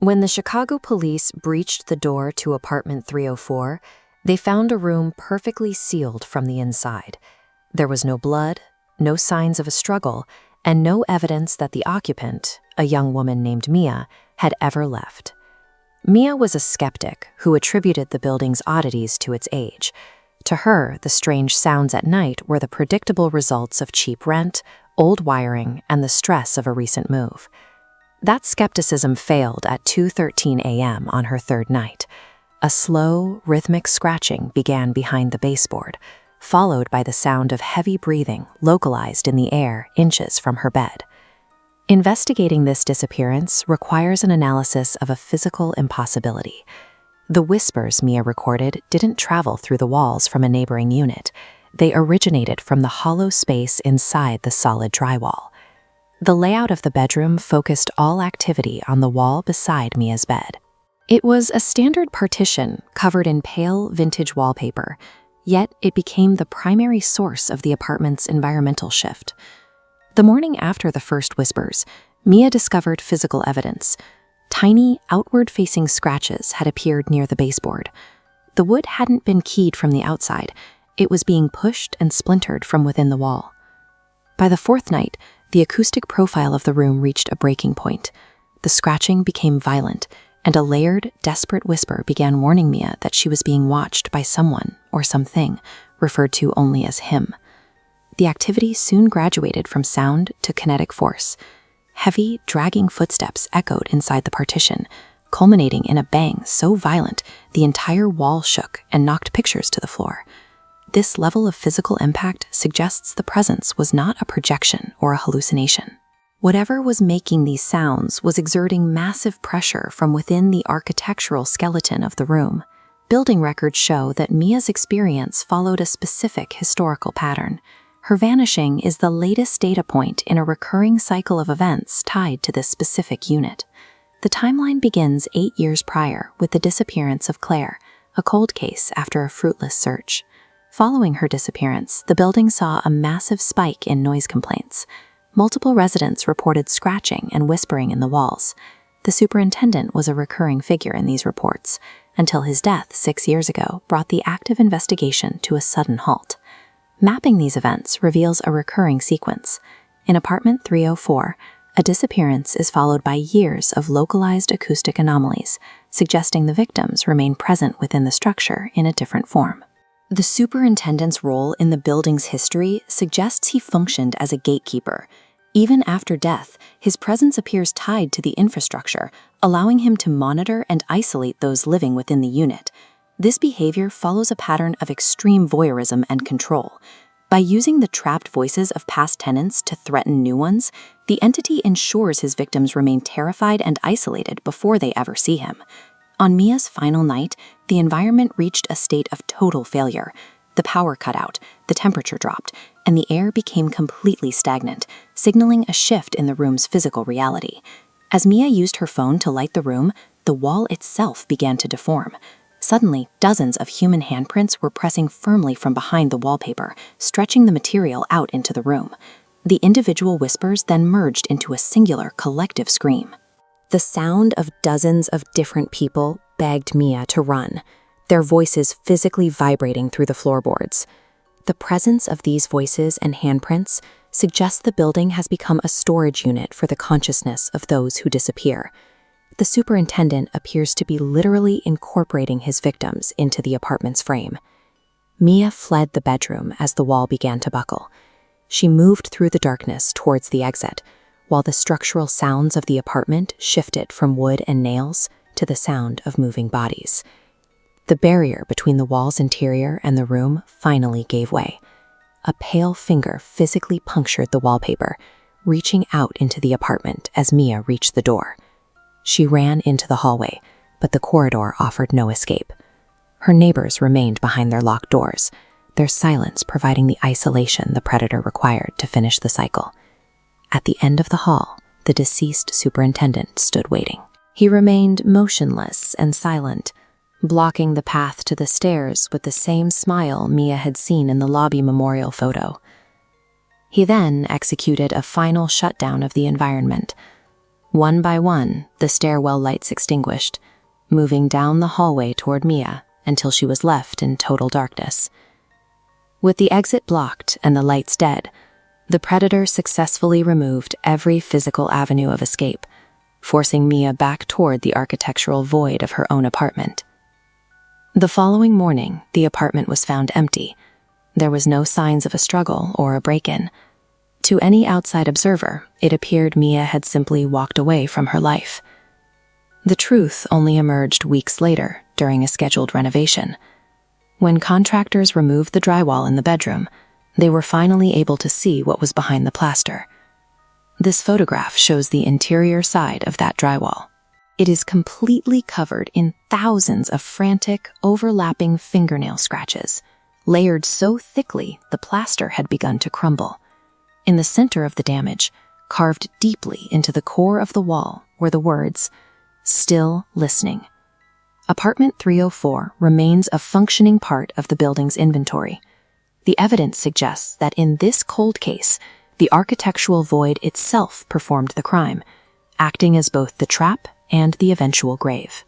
When the Chicago police breached the door to apartment 304, they found a room perfectly sealed from the inside. There was no blood, no signs of a struggle, and no evidence that the occupant, a young woman named Mia, had ever left. Mia was a skeptic who attributed the building's oddities to its age. To her, the strange sounds at night were the predictable results of cheap rent, old wiring, and the stress of a recent move. That skepticism failed at 2:13 a.m. on her third night. A slow, rhythmic scratching began behind the baseboard, followed by the sound of heavy breathing localized in the air inches from her bed. Investigating this disappearance requires an analysis of a physical impossibility. The whispers Mia recorded didn't travel through the walls from a neighboring unit. They originated from the hollow space inside the solid drywall. The layout of the bedroom focused all activity on the wall beside Mia's bed. It was a standard partition covered in pale vintage wallpaper, yet it became the primary source of the apartment's environmental shift. The morning after the first whispers, Mia discovered physical evidence. Tiny, outward-facing scratches had appeared near the baseboard. The wood hadn't been keyed from the outside. It was being pushed and splintered from within the wall. By the fourth night, the acoustic profile of the room reached a breaking point. The scratching became violent, and a layered, desperate whisper began warning Mia that she was being watched by someone or something, referred to only as him. The activity soon graduated from sound to kinetic force. Heavy, dragging footsteps echoed inside the partition, culminating in a bang so violent the entire wall shook and knocked pictures to the floor. This level of physical impact suggests the presence was not a projection or a hallucination. Whatever was making these sounds was exerting massive pressure from within the architectural skeleton of the room. Building records show that Mia's experience followed a specific historical pattern. Her vanishing is the latest data point in a recurring cycle of events tied to this specific unit. The timeline begins 8 years prior with the disappearance of Claire, a cold case after a fruitless search. Following her disappearance, the building saw a massive spike in noise complaints. Multiple residents reported scratching and whispering in the walls. The superintendent was a recurring figure in these reports, until his death 6 years ago brought the active investigation to a sudden halt. Mapping these events reveals a recurring sequence. In apartment 304, a disappearance is followed by years of localized acoustic anomalies, suggesting the victims remain present within the structure in a different form. The superintendent's role in the building's history suggests he functioned as a gatekeeper. Even after death, his presence appears tied to the infrastructure, allowing him to monitor and isolate those living within the unit. This behavior follows a pattern of extreme voyeurism and control. By using the trapped voices of past tenants to threaten new ones, the entity ensures his victims remain terrified and isolated before they ever see him. On Mia's final night, the environment reached a state of total failure. The power cut out, the temperature dropped, and the air became completely stagnant, signaling a shift in the room's physical reality. As Mia used her phone to light the room, the wall itself began to deform. Suddenly, dozens of human handprints were pressing firmly from behind the wallpaper, stretching the material out into the room. The individual whispers then merged into a singular collective scream. The sound of dozens of different people begged Mia to run, their voices physically vibrating through the floorboards. The presence of these voices and handprints suggests the building has become a storage unit for the consciousness of those who disappear. The superintendent appears to be literally incorporating his victims into the apartment's frame. Mia fled the bedroom as the wall began to buckle. She moved through the darkness towards the exit, while the structural sounds of the apartment shifted from wood and nails to the sound of moving bodies. The barrier between the wall's interior and the room finally gave way. A pale finger physically punctured the wallpaper, reaching out into the apartment as Mia reached the door. She ran into the hallway, but the corridor offered no escape. Her neighbors remained behind their locked doors, their silence providing the isolation the predator required to finish the cycle. At the end of the hall, the deceased superintendent stood waiting. He remained motionless and silent, blocking the path to the stairs with the same smile Mia had seen in the lobby memorial photo. He then executed a final shutdown of the environment. One by one, the stairwell lights extinguished, moving down the hallway toward Mia until she was left in total darkness. With the exit blocked and the lights dead, the predator successfully removed every physical avenue of escape, forcing Mia back toward the architectural void of her own apartment. The following morning, the apartment was found empty. There was no signs of a struggle or a break-in. To any outside observer, it appeared Mia had simply walked away from her life. The truth only emerged weeks later during a scheduled renovation. When contractors removed the drywall in the bedroom, they were finally able to see what was behind the plaster. This photograph shows the interior side of that drywall. It is completely covered in thousands of frantic, overlapping fingernail scratches, layered so thickly the plaster had begun to crumble. In the center of the damage, carved deeply into the core of the wall, were the words, "Still listening." Apartment 304 remains a functioning part of the building's inventory. The evidence suggests that in this cold case, the architectural void itself performed the crime, acting as both the trap and the eventual grave.